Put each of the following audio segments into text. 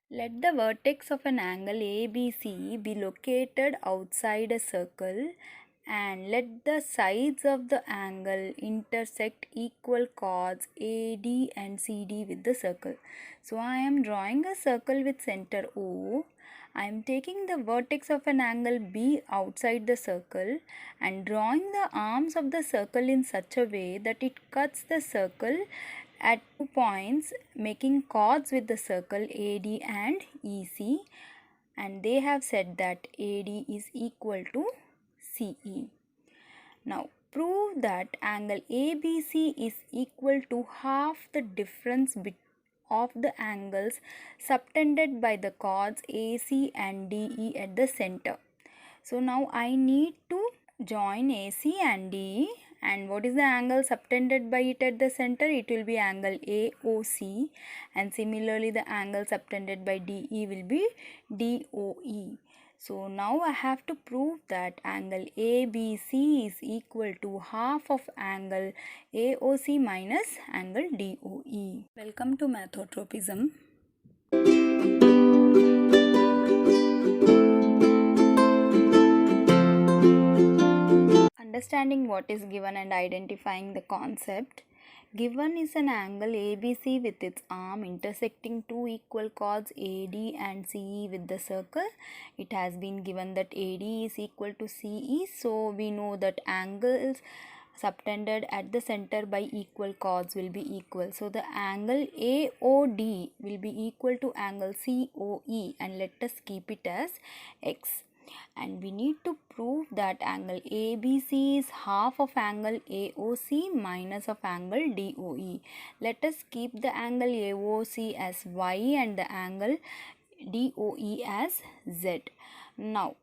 Let the vertex of an angle ABC be located outside a circle and let the sides of the angle intersect equal chords AD and CD with the circle. So I am drawing a circle with center O. I am taking the vertex of an angle B outside the circle and drawing the arms of the circle in such a way that it cuts the circle at 2 points, making chords with the circle AD and EC, and they have said that AD is equal to CE. Now prove that angle ABC is equal to half the difference of the angles subtended by the chords AC and DE at the center. So now I need to join AC and DE, and what is the angle subtended by it at the center? It will be angle AOC, and similarly the angle subtended by DE will be DOE. So now I have to prove that angle ABC is equal to half of angle AOC minus angle DOE. Welcome to Mathotropism. Understanding what is given and identifying the concept. Given is an angle ABC with its arm intersecting two equal chords AD and CE with the circle. It has been given that AD is equal to CE, so we know that angles subtended at the center by equal chords will be equal. So the angle AOD will be equal to angle COE, and let us keep it as X. And we need to prove that angle ABC is half of angle AOC minus of angle DOE. Let us keep the angle AOC as Y and the angle DOE as Z. Now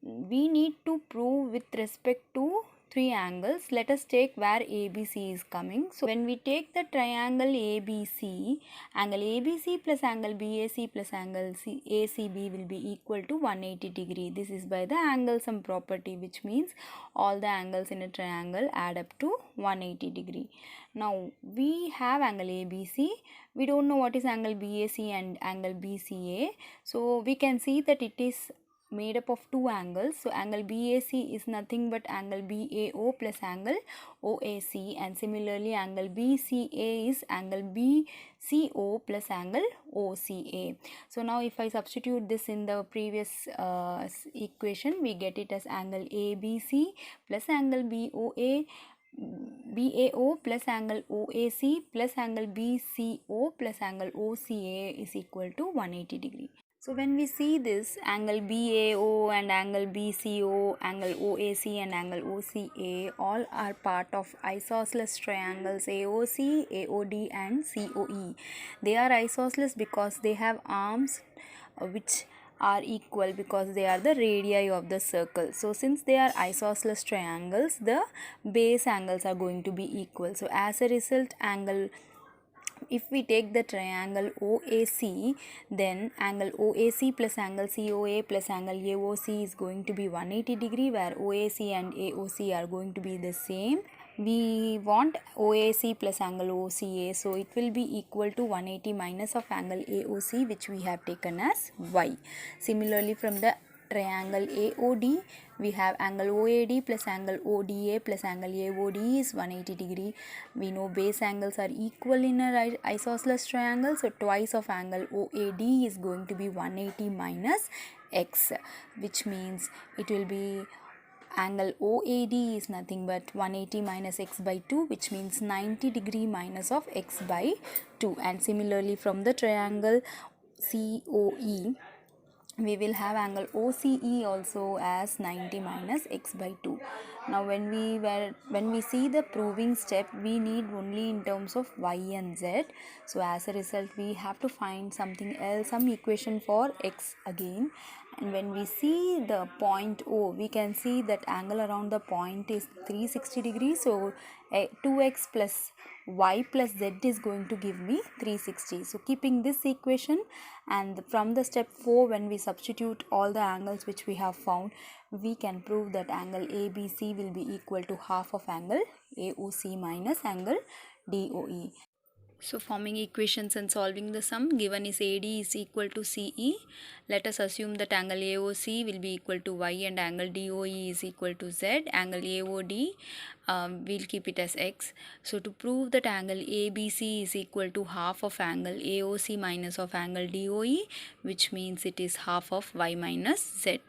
we need to prove with respect to three angles. Let us take where ABC is coming. So when we take the triangle ABC, angle ABC plus angle BAC plus angle ACB will be equal to 180 degree. This is by the angle sum property, which means all the angles in a triangle add up to 180 degree. Now we have angle ABC. We don't know what is angle BAC and angle BCA. So we can see that it is made up of two angles. So angle BAC is nothing but angle BAO plus angle OAC, and similarly angle BCA is angle BCO plus angle OCA. So now if I substitute this in the previous equation, we get it as angle ABC plus angle BAO plus angle OAC plus angle BCO plus angle OCA is equal to 180 degree. So when we see this angle BAO and angle BCO, angle OAC and angle OCA, all are part of isosceles triangles AOC, AOD and COE. They are isosceles because they have arms which are equal because they are the radii of the circle. So since they are isosceles triangles, the base angles are going to be equal. So as a result, if we take the triangle OAC, then angle OAC plus angle COA plus angle AOC is going to be 180 degree, where OAC and AOC are going to be the same. We want OAC plus angle OCA, so it will be equal to 180 minus of angle AOC, which we have taken as Y. Similarly, from the triangle AOD, we have angle OAD plus angle ODA plus angle AOD is 180 degree. We know base angles are equal in a isosceles triangle, so twice of angle OAD is going to be 180 minus X, which means it will be angle OAD is nothing but 180 minus X by 2, which means 90 degree minus of X by 2. And similarly from the triangle COE, we will have angle OCE also as 90 minus X by 2. Now when we see the proving step, we need only in terms of Y and Z. So as a result, we have to find something else, some equation for X again. And when we see the point O, we can see that angle around the point is 360 degrees. So 2x plus y plus z is going to give me 360. So keeping this equation, and from the step 4, when we substitute all the angles which we have found, we can prove that angle ABC will be equal to half of angle AOC minus angle DOE. So forming equations and solving the sum, given is AD is equal to CE. Let us assume that angle AOC will be equal to Y and angle DOE is equal to Z. Angle AOD, we'll keep it as X. So to prove that angle ABC is equal to half of angle AOC minus of angle DOE, which means it is half of Y minus Z.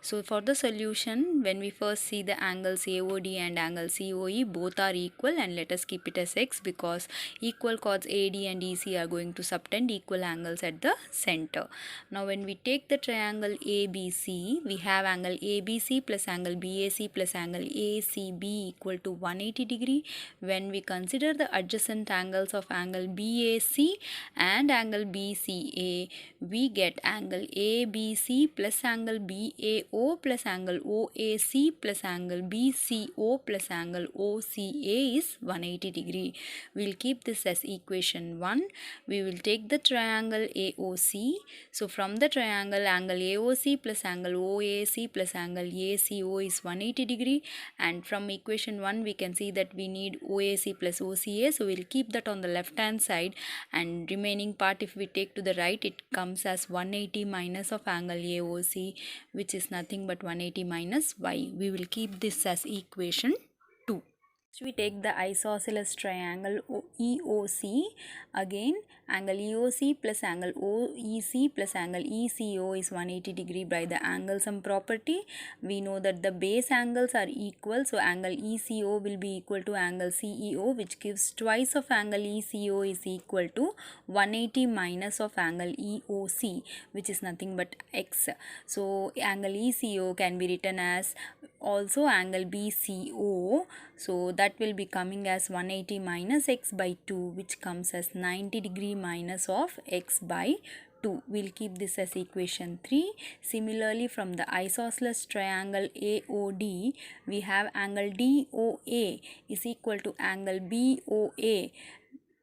So for the solution, when we first see the angles AOD and angle COE, both are equal, and let us keep it as X because equal chords AD and EC are going to subtend equal angles at the center. Now when we take the triangle ABC, we have angle ABC plus angle BAC plus angle ACB equal to 180 degree. When we consider the adjacent angles of angle BAC and angle BCA, we get angle ABC plus angle BAO plus angle OAC plus angle BCO plus angle OCA is 180 degree. We'll keep this as equation 1. We will take the triangle AOC. So from the triangle, angle AOC plus angle OAC plus angle ACO is 180 degree, and from equation 1 we can see that we need OAC plus OCA. So we'll keep that on the left hand side, and remaining part if we take to the right, it comes as 180 minus of angle AOC, which is nothing but 180 minus Y. We will keep this as equation 2. So we take the isosceles triangle EOC. Again, angle EOC plus angle OEC plus angle ECO is 180 degree by the angle sum property. We know that the base angles are equal, so angle ECO will be equal to angle CEO, which gives twice of angle ECO is equal to 180 minus of angle EOC, which is nothing but X. So angle ECO can be written as also angle BCO, so that will be coming as 180 minus X by 2, which comes as 90 degree minus of X by 2. We'll keep this as equation 3. Similarly, from the isosceles triangle AOD, we have angle DOA is equal to angle BOA,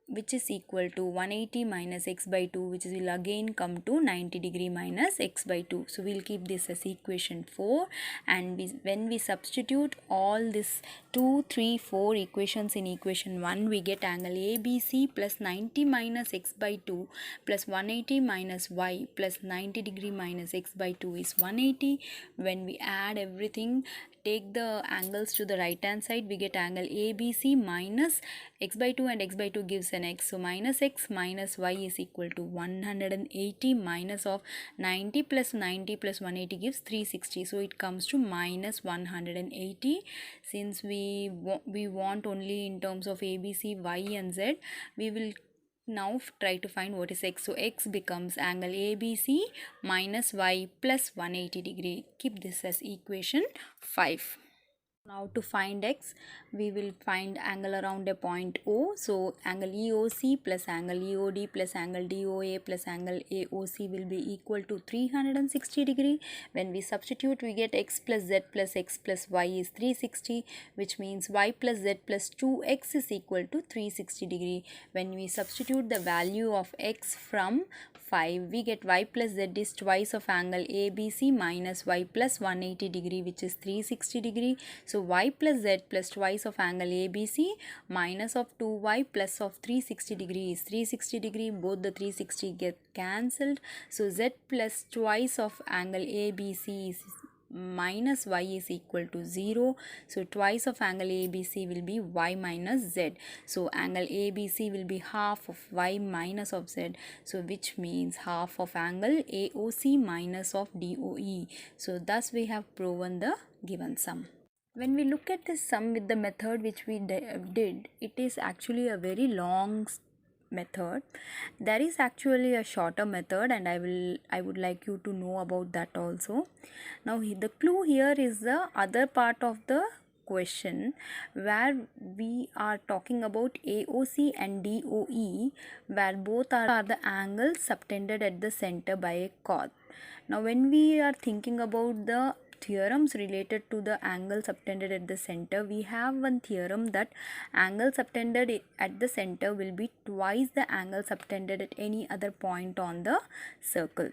which is equal to 180 minus X by 2, which will again come to 90 degree minus X by 2. So we'll keep this as equation 4, and when we substitute all this 2, 3, 4 equations in equation 1, we get angle ABC plus 90 minus X by 2 plus 180 minus Y plus 90 degree minus X by 2 is 180. When we add everything, take the angles to the right hand side, we get angle ABC minus X by 2, and X by 2 gives an X, so minus X minus Y is equal to 180 minus of 90 plus 90 plus 180 gives 360, so it comes to minus 180. Since we want only in terms of ABC, Y and Z, we will now try to find what is X. So X becomes angle ABC minus Y plus 180 degree. Keep this as equation 5. Now to find X, we will find angle around a point O. So angle EOC plus angle EOD plus angle DOA plus angle AOC will be equal to 360 degree. When we substitute, we get X plus Z plus X plus Y is 360, which means Y plus Z plus 2X is equal to 360 degree. When we substitute the value of X from 5, we get Y plus Z is twice of angle ABC minus Y plus 180 degree, which is 360 degree. So Y plus Z plus twice of angle ABC minus of 2Y plus of 360 degree is 360 degree. Both the 360 get cancelled. So Z plus twice of angle ABC is minus Y is equal to 0. So twice of angle ABC will be Y minus Z. So angle ABC will be half of Y minus of Z. So which means half of angle AOC minus of DOE. So thus we have proven the given sum. When we look at this sum with the method which we did, it is actually a very long method. There is actually a shorter method, and I would like you to know about that also. Now the clue here is the other part of the question, where we are talking about AOC and DOE, where both are the angles subtended at the center by a chord. Now when we are thinking about the theorems related to the angle subtended at the center, we have one theorem that angle subtended at the center will be twice the angle subtended at any other point on the circle.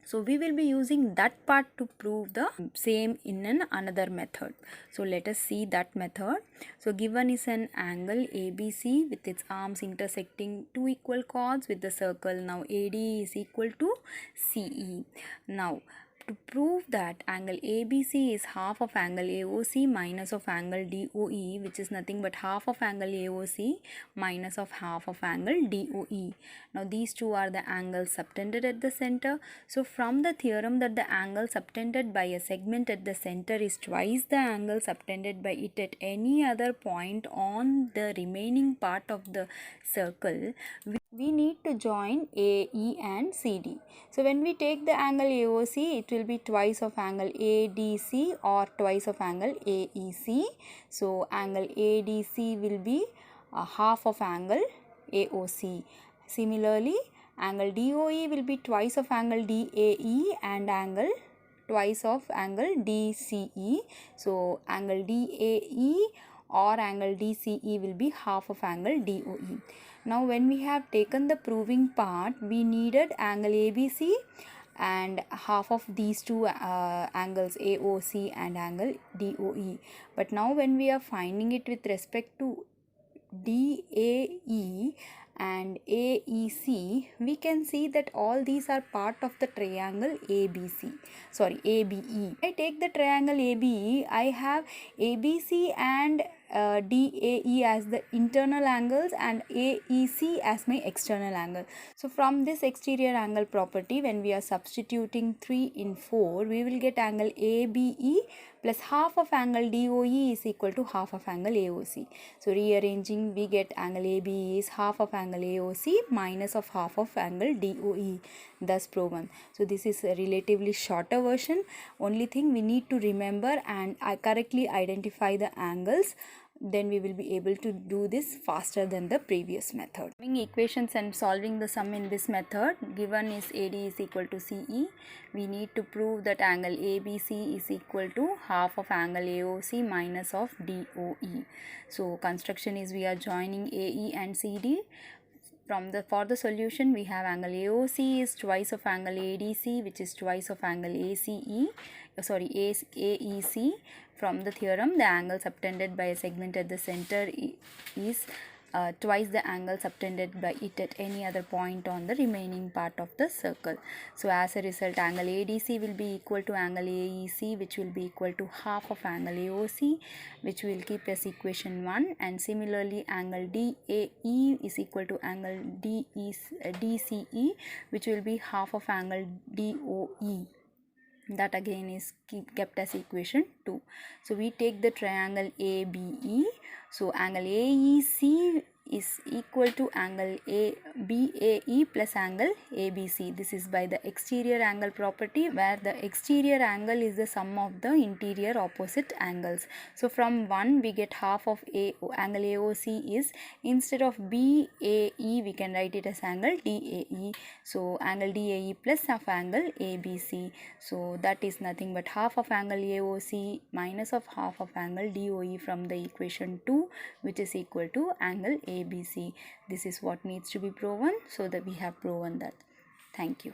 So we will be using that part to prove the same in another method. So let us see that method. So given is an angle ABC with its arms intersecting two equal chords with the circle. Now AD is equal to CE. Now to prove that angle ABC is half of angle AOC minus of angle DOE, which is nothing but half of angle AOC minus of half of angle DOE. Now these two are the angles subtended at the center. So from the theorem that the angle subtended by a segment at the center is twice the angle subtended by it at any other point on the remaining part of the circle, we need to join AE and CD. So when we take the angle AOC, it will be twice of angle ADC or twice of angle AEC. So angle ADC will be half of angle AOC. Similarly, angle DOE will be twice of angle DAE and angle twice of angle DCE. So angle DAE or angle DCE will be half of angle DOE. Now when we have taken the proving part, we needed angle ABC and half of these two angles AOC and angle DOE. But now when we are finding it with respect to DAE and AEC, we can see that all these are part of the triangle ABE. I take the triangle ABE, I have ABC and DAE as the internal angles and AEC as my external angle. So from this exterior angle property, when we are substituting 3 in 4, we will get angle ABE plus half of angle DOE is equal to half of angle AOC. So rearranging, we get angle ABE is half of angle AOC minus of half of angle DOE, thus proven. So this is a relatively shorter version. Only thing we need to remember and correctly identify the angles, then we will be able to do this faster than the previous method. Equations and solving the sum in this method, given is AD is equal to CE, we need to prove that angle ABC is equal to half of angle AOC minus of DOE. So construction is we are joining AE and CD. For the solution, we have angle AOC is twice of angle ADC, which is twice of angle AEC. From the theorem, the angle subtended by a segment at the center is twice the angle subtended by it at any other point on the remaining part of the circle. So as a result, angle ADC will be equal to angle AEC, which will be equal to half of angle AOC, which will keep as equation 1, and similarly angle DAE is equal to angle DCE, which will be half of angle DOE. That again is kept as equation 2. So we take the triangle ABE. So angle AEC is equal to angle BAE plus angle ABC. This is by the exterior angle property, where the exterior angle is the sum of the interior opposite angles. So from 1 we get half of angle AOC is, instead of BAE we can write it as angle DAE. So angle DAE plus of angle ABC. So that is nothing but half of angle AOC minus of half of angle DOE from the equation 2, which is equal to angle ABC. This is what needs to be proven, so that we have proven that. Thank you.